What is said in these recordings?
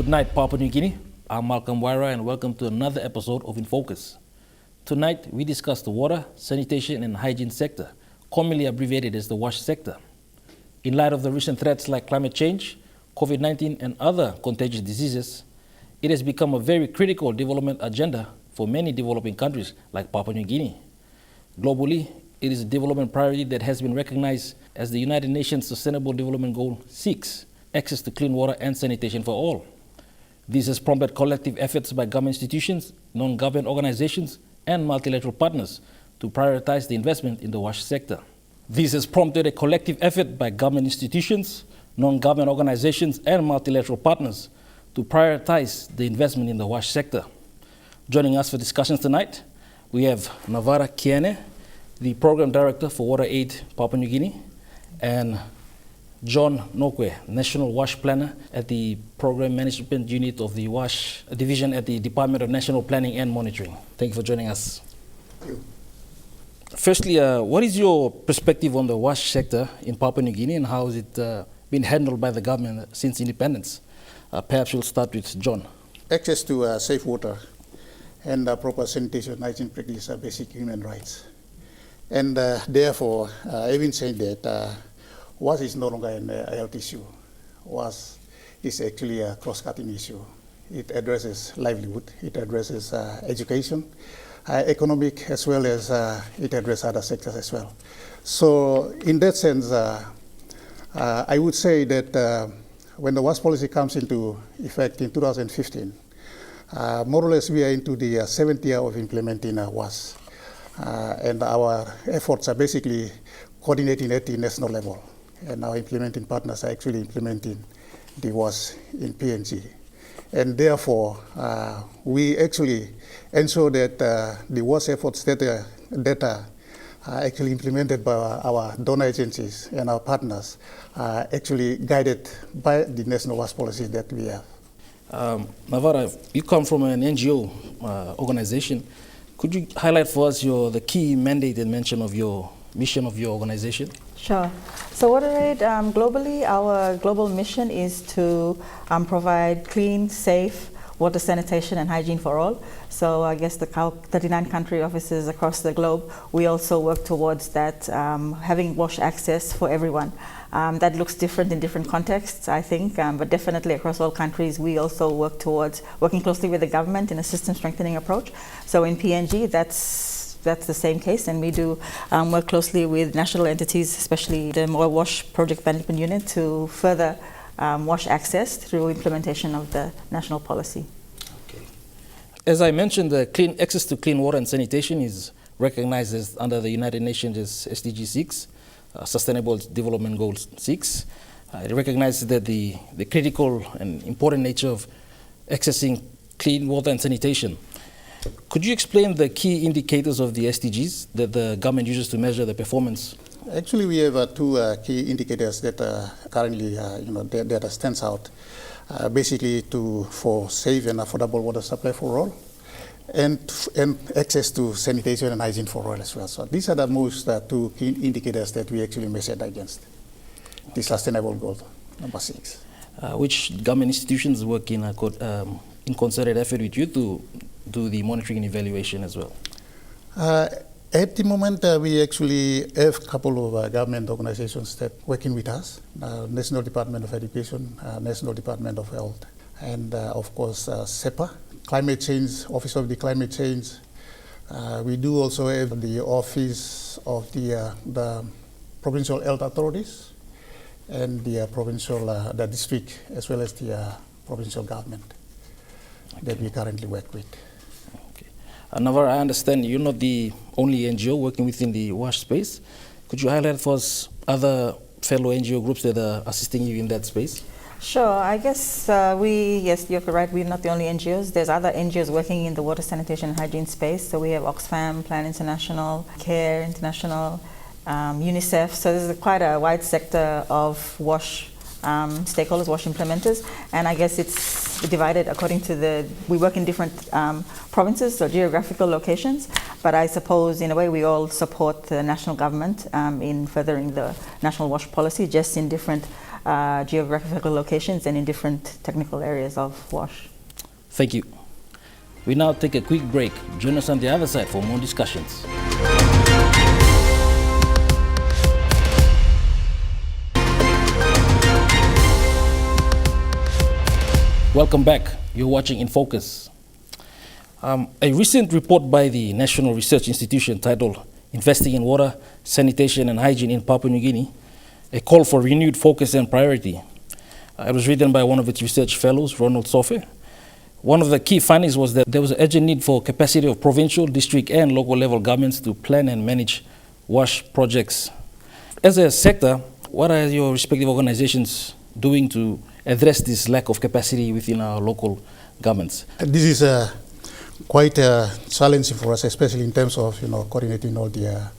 Good night, Papua New Guinea. I'm Malcolm Waira and welcome to another episode of Infocus. Tonight, we discuss the water, sanitation and hygiene sector, commonly abbreviated as the WASH sector. In light of the recent threats like climate change, COVID-19 and other contagious diseases, it has become a very critical development agenda for many developing countries like Papua New Guinea. Globally, it is a development priority that has been recognized as the United Nations Sustainable Development Goal 6, access to clean water and sanitation for all. This has prompted collective efforts by government institutions, non-government organizations, and multilateral partners to prioritize the investment in the WASH sector. This has prompted a collective effort by government institutions, non-government organizations, and multilateral partners to prioritize the investment in the WASH sector. Joining us for discussions tonight, we have Navara Kiene, the Program Director for Water Aid Papua New Guinea, and John Nokwe, National WASH Planner at the Program Management Unit of the WASH Division at the Department of National Planning and Monitoring. Thank you for joining us. Thank you. Firstly, what is your perspective on the WASH sector in Papua New Guinea and how has it been handled by the government since independence? Perhaps we'll start with John. Access to safe water and proper sanitation and hygiene practice are basic human rights. And therefore, having said that, WASH is no longer a health issue. WASH is actually a cross-cutting issue. It addresses livelihood, it addresses education, economic, as well as it addresses other sectors as well. So in that sense, I would say that when the WASH policy comes into effect in 2015, more or less we are into the 7th year of implementing WASH. And our efforts are basically coordinating at the national level. And our implementing partners are actually implementing the WASH in PNG. And therefore, we actually ensure that the WASH efforts that are actually implemented by our donor agencies and our partners are actually guided by the national WASH policies that we have. Navara, you come from an NGO organization. Could you highlight for us the key mandate and mention of your mission of your organization? Sure. So Water Aid, globally, our global mission is to provide clean, safe water sanitation and hygiene for all. So I guess the 39 country offices across the globe, we also work towards that, having WASH access for everyone. That looks different in different contexts, I think, but definitely across all countries, we also work towards working closely with the government in a system strengthening approach. So in PNG, that's the same case, and we do work closely with national entities, especially the WASH Project Management Unit, to further WASH access through implementation of the national policy. Okay. As I mentioned, the access to clean water and sanitation is recognized as under the United Nations as SDG 6, Sustainable Development Goal 6. It recognizes that the critical and important nature of accessing clean water and sanitation. Could you explain the key indicators of the SDGs that the government uses to measure the performance? Actually, we have two key indicators that currently that stands out, basically for safe and affordable water supply for all, and access to sanitation and hygiene for all as well. So these are the most two key indicators that we actually measured against the sustainable goal number 6. Which government institutions work in concerted effort with you to do the monitoring and evaluation as well? At the moment, we actually have a couple of government organizations that are working with us, National Department of Education, National Department of Health, and of course, SEPA, Climate Change, Office of the Climate Change. We do also have the Office of the Provincial Health Authorities and the district, as well as the provincial government that we currently work with. Navara, I understand you're not the only NGO working within the WASH space. Could you highlight for us other fellow NGO groups that are assisting you in that space? Sure. I guess yes, you're right. We're not the only NGOs. There's other NGOs working in the water sanitation and hygiene space. So we have Oxfam, Plan International, CARE International, UNICEF. So there's quite a wide sector of WASH stakeholders, WASH implementers, and I guess it's divided according to we work in different provinces or geographical locations, but I suppose in a way we all support the national government in furthering the national WASH policy, just in different geographical locations and in different technical areas of WASH. Thank you. We now take a quick break. Join us on the other side for more discussions. Welcome back. You're watching Infocus. A recent report by the National Research Institution titled Investing in Water, Sanitation and Hygiene in Papua New Guinea, a call for renewed focus and priority. It was written by one of its research fellows, Ronald Sofe. One of the key findings was that there was an urgent need for capacity of provincial, district and local level governments to plan and manage WASH projects. As a sector, what are your respective organizations doing to address this lack of capacity within our local governments? This is quite challenging for us, especially in terms of coordinating all the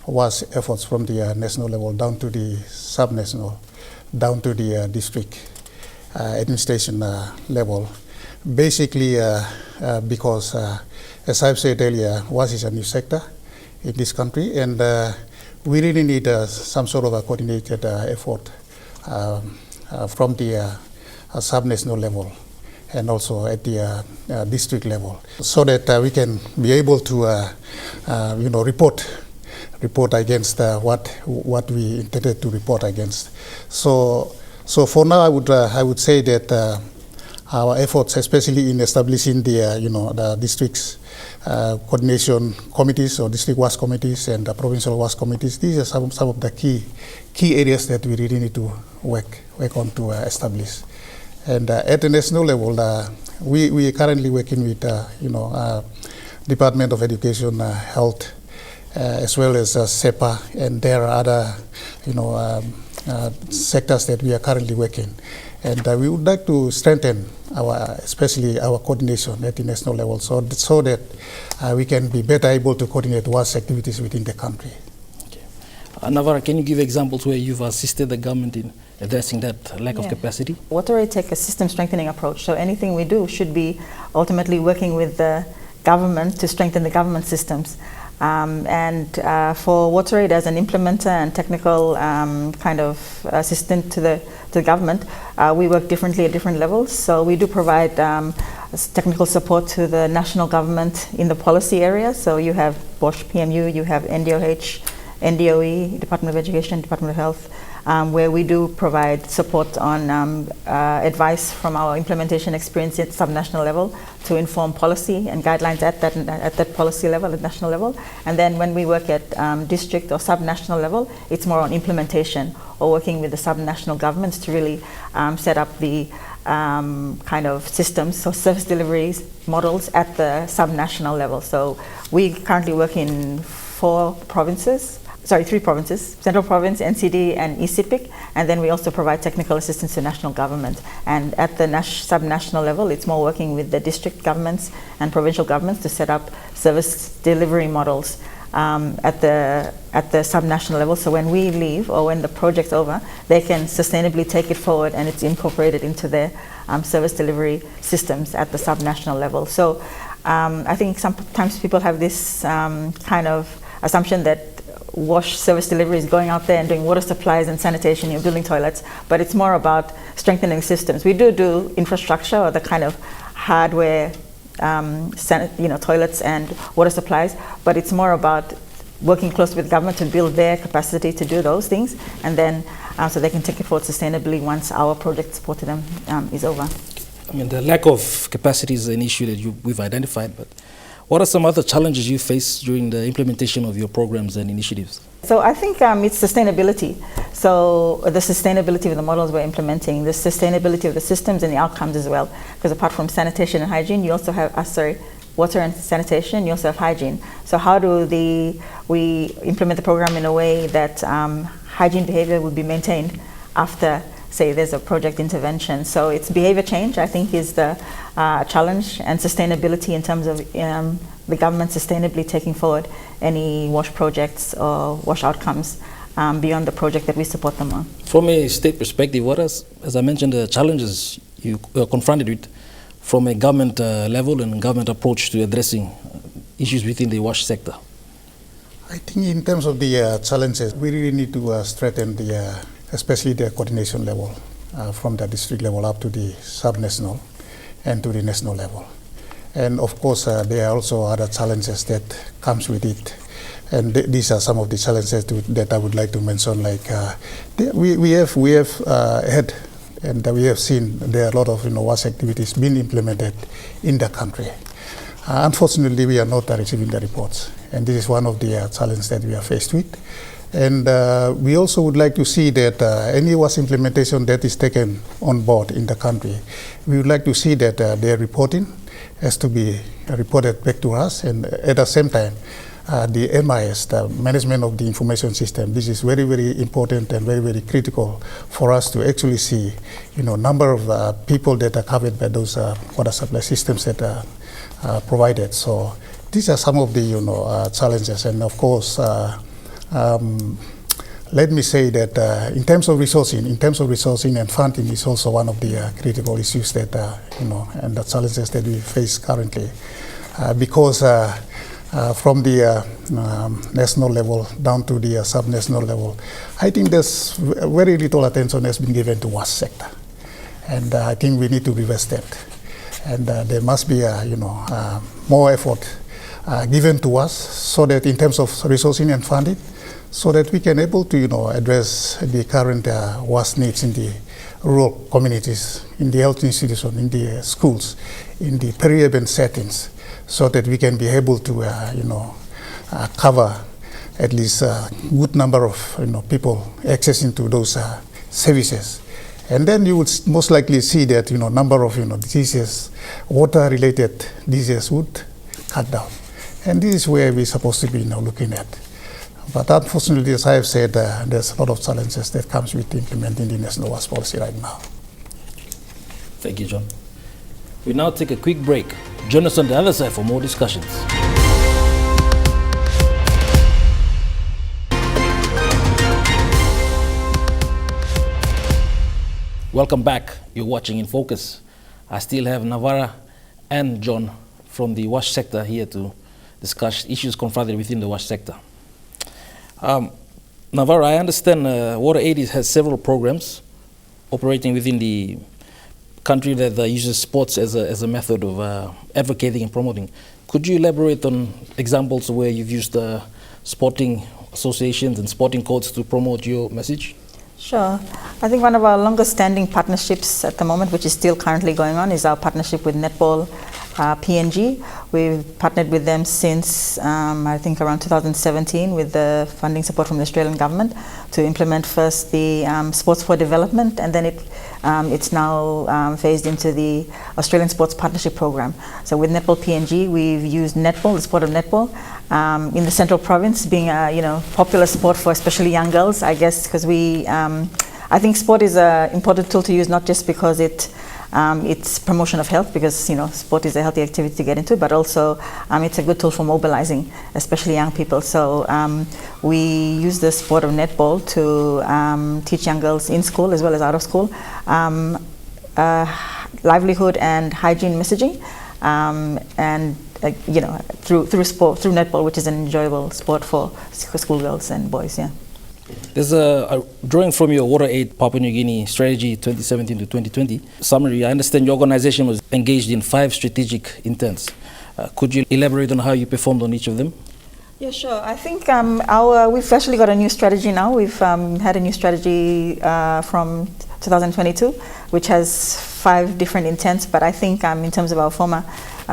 WASH efforts from the national level down to the subnational, down to the district administration level. Basically, because as I've said earlier, WASH is a new sector in this country, and we really need some sort of a coordinated effort from the subnational level and also at the district level, so that we can be able to report against what we intended to report against. So for now, I would say that our efforts, especially in establishing the districts coordination committees or district WASH committees and the provincial WASH committees, these are some of the key areas that we really need to work on to establish. And at the national level, we are currently working with Department of Education, Health, as well as SEPA, and there are other sectors that we are currently working. And we would like to strengthen especially our coordination at the national level, so that we can be better able to coordinate WASH activities within the country. Okay. Navara, can you give examples where you've assisted the government in addressing that lack of capacity? WaterAid take a system strengthening approach, so anything we do should be ultimately working with the government to strengthen the government systems. For WaterAid as an implementer and technical kind of assistant to the government, we work differently at different levels. So we do provide technical support to the national government in the policy area. So you have WASH PMU, you have NDOH, NDOE, Department of Education, Department of Health, where we do provide support on advice from our implementation experience at subnational level to inform policy and guidelines at that policy level, at national level. And then when we work at district or subnational level, it's more on implementation or working with the subnational governments to really set up the kind of systems, so service deliveries models at the subnational level. So we currently work in 3 provinces, Central Province, NCD, and ECPIC, and then we also provide technical assistance to national government. And at the subnational level, it's more working with the district governments and provincial governments to set up service delivery models at the subnational level. So when we leave or when the project's over, they can sustainably take it forward and it's incorporated into their service delivery systems at the subnational level. So I think sometimes people have this kind of assumption that WASH service delivery is going out there and doing water supplies and sanitation, building toilets, but it's more about strengthening systems. We do infrastructure or the kind of hardware, toilets and water supplies, but it's more about working closely with government to build their capacity to do those things, and then so they can take it forward sustainably once our project support to them is over. I mean, the lack of capacity is an issue that we've identified, but what are some other challenges you face during the implementation of your programs and initiatives? So I think it's sustainability. So the sustainability of the models we're implementing, the sustainability of the systems and the outcomes as well. Because apart from sanitation and hygiene, you also have, water and sanitation, you also have hygiene. So how do we implement the program in a way that hygiene behavior will be maintained after, say, there's a project intervention? So it's behavior change, I think, is the challenge, and sustainability in terms of the government sustainably taking forward any WASH projects or WASH outcomes beyond the project that we support them on. From a state perspective, what are, as I mentioned, the challenges you are confronted with from a government level and government approach to addressing issues within the WASH sector? I think in terms of the challenges, we really need to strengthen the especially the coordination level, from the district level up to the subnational and to the national level. And of course, there are also other challenges that comes with it. And these are some of the challenges that I would like to mention. Like we have had, and we have seen there are a lot of WASH activities being implemented in the country. Unfortunately, we are not receiving the reports, and this is one of the challenges that we are faced with. And we also would like to see that any WASH implementation that is taken on board in the country, we would like to see that their reporting has to be reported back to us, and at the same time, the MIS, the management of the information system, this is very, very important and very, very critical for us to actually see, number of people that are covered by those water supply systems that are provided. So these are some of the challenges, and of course, let me say that in terms of resourcing and funding is also one of the critical issues that and the challenges that we face currently, because. From the national level down to the subnational level, I think there's very little attention has been given to WASH sector, and I think we need to reverse that. And there must be more effort given to us, so that in terms of resourcing and funding, so that we can able to address the current WASH needs in the rural communities, in the health institution, in the schools, in the peri-urban settings, so that we can be able to, cover at least a good number of people accessing to those services. And then you would most likely see that number of diseases, water-related diseases would cut down. And this is where we're supposed to be looking at. But unfortunately, as I have said, there's a lot of challenges that comes with implementing the national WASH policy right now. Thank you, John. We now take a quick break. Join us on the other side for more discussions. Welcome back. You're watching In Focus. I still have Navara and John from the WASH sector here to discuss issues confronted within the WASH sector. Navara, I understand WaterAid has several programs operating within the country that uses sports as a method of advocating and promoting. Could you elaborate on examples where you've used sporting associations and sporting codes to promote your message? Sure. I think one of our longest standing partnerships at the moment, which is still currently going on, is our partnership with Netball PNG. We've partnered with them since I think around 2017 with the funding support from the Australian government to implement first the Sports for Development, and then it's now phased into the Australian Sports Partnership Program. So with Netball PNG, we've used netball, the sport of netball, in the Central Province, being a popular sport for especially young girls, I guess, because I think sport is an important tool to use, not just because it's promotion of health, because sport is a healthy activity to get into, but also it's a good tool for mobilizing, especially young people. So we use the sport of netball to teach young girls in school as well as out of school livelihood and hygiene messaging, and through sport, through netball, which is an enjoyable sport for schoolgirls and boys. Yeah. There's a drawing from your WaterAid Papua New Guinea strategy 2017 to 2020 summary. I understand your organization was engaged in 5 strategic intents. Could you elaborate on how you performed on each of them? Yeah, sure. I think we've actually got a new strategy now. We've had a new strategy from 2022, which has 5 different intents. But I think in terms of our former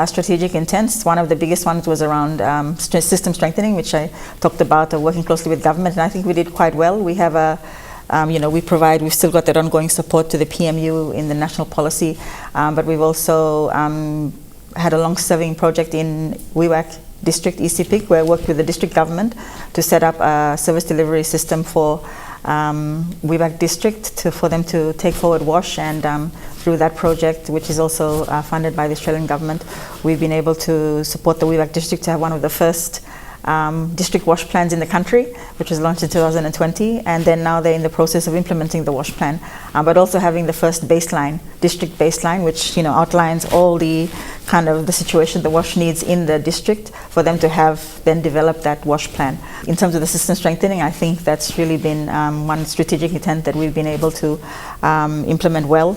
strategic intents, one of the biggest ones was around system strengthening, which I talked about, working closely with government, and I think we did quite well. We have we've still got that ongoing support to the PMU in the national policy, but we've also had a long-serving project in Wewak District, ECPIC, where I worked with the district government to set up a service delivery system for Wewak District for them to take forward WASH, and through that project, which is also funded by the Australian government, we've been able to support the Wewak District to have one of the first district wash plans in the country, which was launched in 2020, and then now they're in the process of implementing the wash plan, but also having the first baseline, district baseline, which outlines all the kind of the situation the wash needs in the district for them to have then develop that wash plan. In terms of the system strengthening, I think that's really been one strategic intent that we've been able to implement well.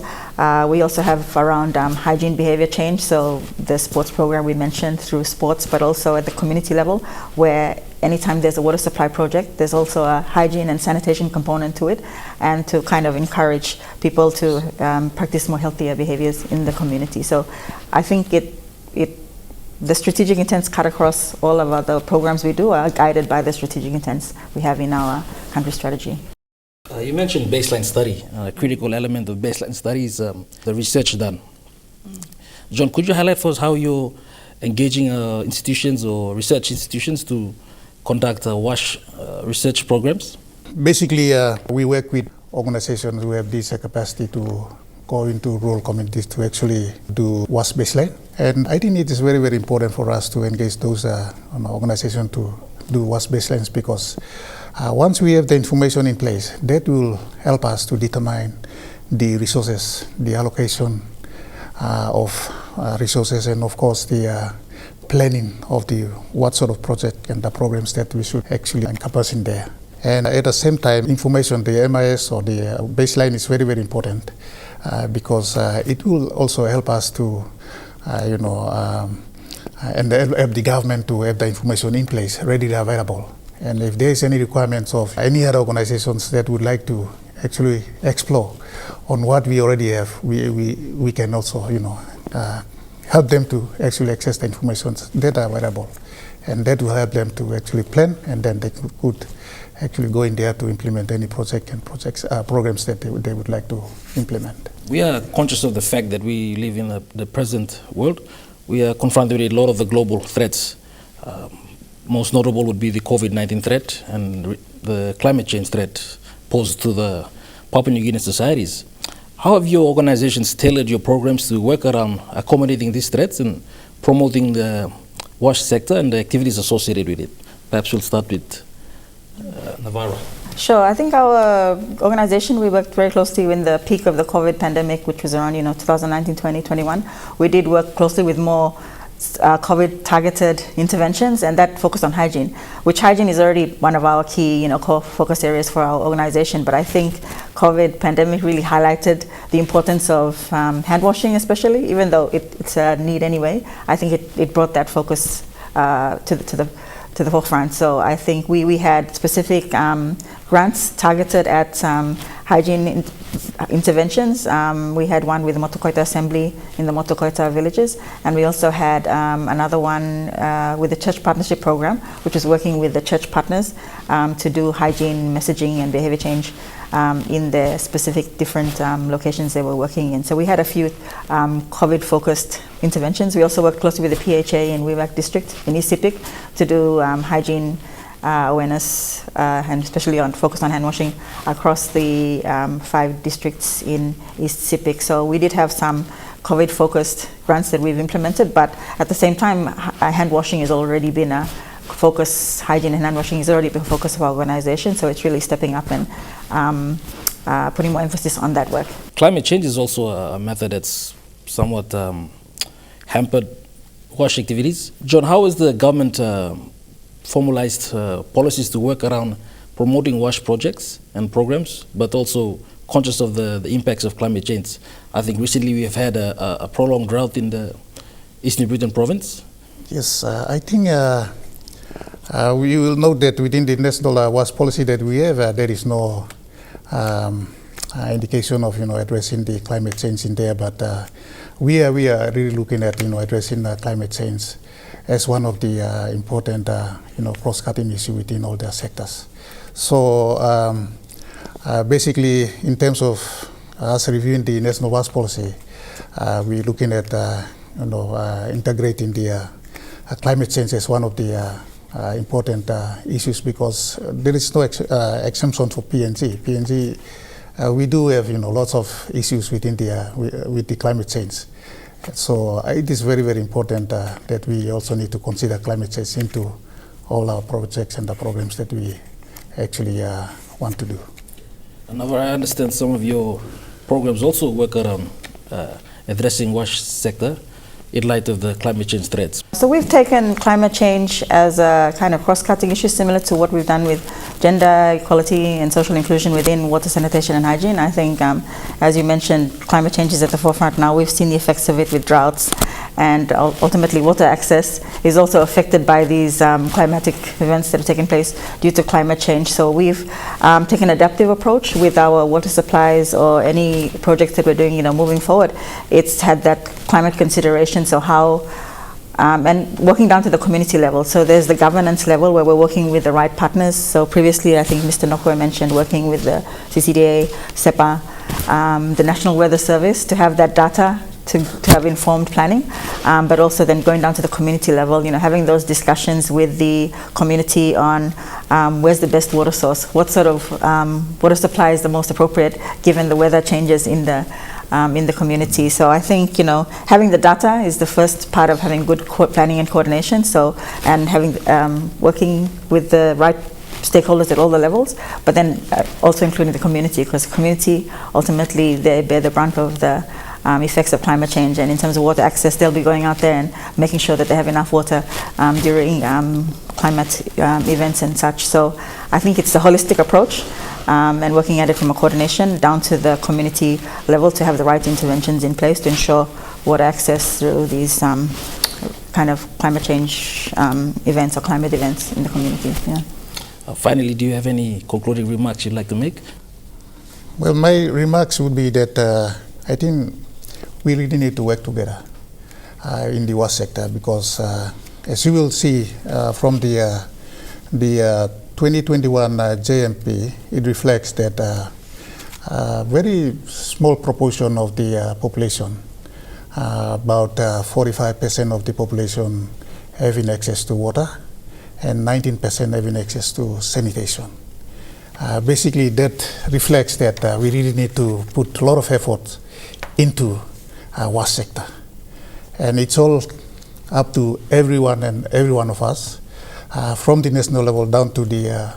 We also have around hygiene behavior change, so the sports program we mentioned through sports, but also at the community level, where anytime there's a water supply project, there's also a hygiene and sanitation component to it, and to kind of encourage people to practice more healthier behaviors in the community. So I think the strategic intents cut across all of the programs we do are guided by the strategic intents we have in our country strategy. You mentioned baseline study. A critical element of baseline study is the research done. John, could you highlight for us how you're engaging institutions or research institutions to conduct WASH research programs? Basically, we work with organizations who have this capacity to go into rural communities to actually do WASH baseline. And I think it is very, very important for us to engage those organizations to do WASH baselines, because once we have the information in place, that will help us to determine the resources, the allocation of resources, and of course the planning of what sort of project and the programs that we should actually encompass in there. And at the same time, information, the MIS or the baseline is very, very important because it will also help us to, and help the government to have the information in place, readily available. And if there is any requirements of any other organizations that would like to actually explore on what we already have, we can also, help them to actually access the information that are available. And that will help them to actually plan, and then they could actually go in there to implement any project and programs that they would like to implement. We are conscious of the fact that we live in the present world. We are confronted with a lot of the global threats. Most notable would be the COVID-19 threat and the climate change threat posed to the Papua New Guinea societies. How have your organizations tailored your programs to work around accommodating these threats and promoting the WASH sector and the activities associated with it? Perhaps we'll start with Navarra. Sure. I think our organization, we worked very closely in the peak of the COVID pandemic, which was around 2019, 2021. We did work closely with more COVID targeted interventions, and that focused on hygiene, which hygiene is already one of our key core focus areas for our organization. But I think COVID pandemic really highlighted the importance of hand washing, especially, even though it's a need anyway. I think it brought that focus to the forefront. So I think we had specific grants targeted at hygiene interventions. We had one with the Motokoita Assembly in the Motokoita villages, and we also had another one with the Church Partnership Program, which is working with the church partners to do hygiene messaging and behavior change in the specific different locations they were working in. So we had a few COVID-focused interventions. We also worked closely with the PHA in Wewak district in East Sepik to do hygiene awareness and especially focus on hand washing across the 5 districts in East Sepik. So we did have some COVID-focused grants that we've implemented, but at the same time, hand washing has already been a focus. Hygiene and hand washing has already been a focus of our organization, so it's really stepping up and putting more emphasis on that work. Climate change is also a method that's somewhat hampered WASH activities. John, how is the government formalized policies to work around promoting WASH projects and programs, but also conscious of the impacts of climate change? I think recently we have had a prolonged drought in the East New Britain province. Yes, I think we will note that within the national WASH policy that we have, there is no indication of addressing the climate change in there, but we are really looking at addressing climate change as one of the important cross-cutting issue within all the sectors. So basically, in terms of us reviewing the national WASH policy, we're looking at integrating the climate change as one of the important issues, because there is no exemption for PNG. PNG, we do have lots of issues within with the climate change. So it is very, very important that we also need to consider climate change into all our projects and the programs that we actually want to do. And I understand some of your programs also work around addressing wash sector in light of the climate change threats. So we've taken climate change as a kind of cross-cutting issue similar to what we've done with gender equality and social inclusion within water, sanitation and hygiene. I think, as you mentioned, climate change is at the forefront now. We've seen the effects of it with droughts, and ultimately water access is also affected by these climatic events that have taken place due to climate change. So we've taken an adaptive approach with our water supplies or any projects that we're doing, moving forward. It's had that climate consideration, so how and working down to the community level. So there's the governance level where we're working with the right partners. So previously, I think Mr. Nokwe mentioned working with the CCDA, SEPA, the National Weather Service to have that data to have informed planning, but also then going down to the community level, having those discussions with the community on where's the best water source, what sort of water supply is the most appropriate given the weather changes in the community. So I think having the data is the first part of having good planning and coordination. So and having working with the right stakeholders at all the levels, but then also including the community, because the community ultimately they bear the brunt of the effects of climate change. And in terms of water access, they'll be going out there and making sure that they have enough water during climate events and such. So I think it's a holistic approach and working at it from a coordination down to the community level to have the right interventions in place to ensure water access through these kind of climate change events or climate events in the community. Yeah. Finally, do you have any concluding remarks you'd like to make? Well, my remarks would be that I think we really need to work together in the water sector, because as you will see from the 2021 JMP, it reflects that a very small proportion of the population, about 45% of the population having access to water, and 19% having access to sanitation. Basically, that reflects that we really need to put a lot of effort into water sector. And it's all up to everyone and every one of us, from the national level down to the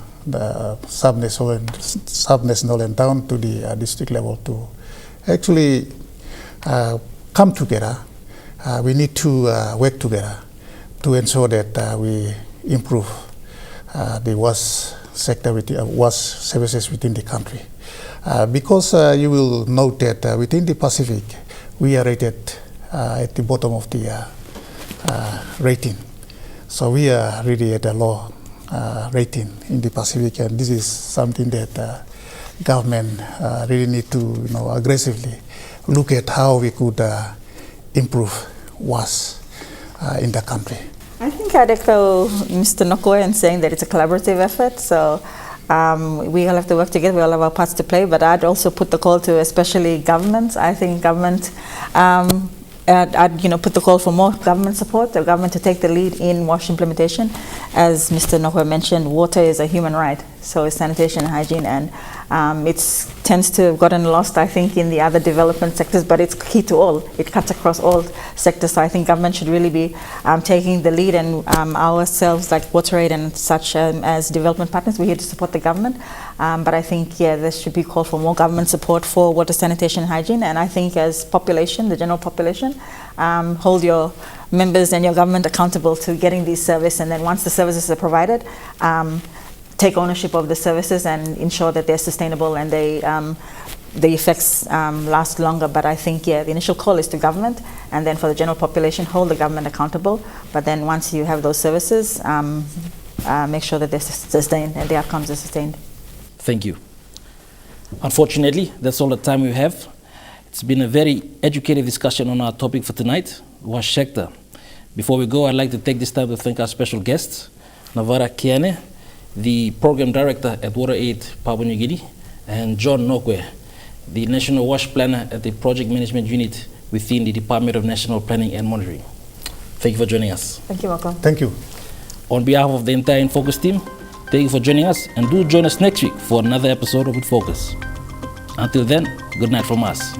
sub-national and down to the district level to actually come together. We need to work together to ensure that we improve the waste sector, with waste services within the country. Because you will note that within the Pacific, we are rated at the bottom of the rating. So we are really at a low rating in the Pacific, and this is something that government really need to aggressively look at how we could improve waste in the country. I think I'd echo Mr. Nokwe in saying that it's a collaborative effort. So we all have to work together. We all have our parts to play. But I'd also put the call to especially governments. I think government, I'd put the call for more government support, the government to take the lead in WASH implementation. As Mr. Nokwe mentioned, water is a human right. So is sanitation and hygiene, and it tends to have gotten lost, I think, in the other development sectors, but it's key to all. It cuts across all sectors, so I think government should really be taking the lead, and ourselves, like WaterAid and such as development partners, we're here to support the government. But I think, there should be a call for more government support for water, sanitation and hygiene, and I think as population, the general population, hold your members and your government accountable to getting these services, and then once the services are provided, take ownership of the services and ensure that they're sustainable and the effects last longer. But I think, the initial call is to government, and then for the general population, hold the government accountable. But then once you have those services, make sure that they're sustained and the outcomes are sustained. Thank you. Unfortunately, that's all the time we have. It's been a very educative discussion on our topic for tonight, WASH sector. Before we go, I'd like to take this time to thank our special guests, Navara Kiane, the Program Director at WaterAid Papua New Guinea, and John Nokwe, the National WASH Planner at the Project Management Unit within the Department of National Planning and Monitoring. Thank you for joining us. Thank you, Malcolm. Thank you. On behalf of the entire Infocus team, thank you for joining us, and do join us next week for another episode of Infocus. Until then, good night from us.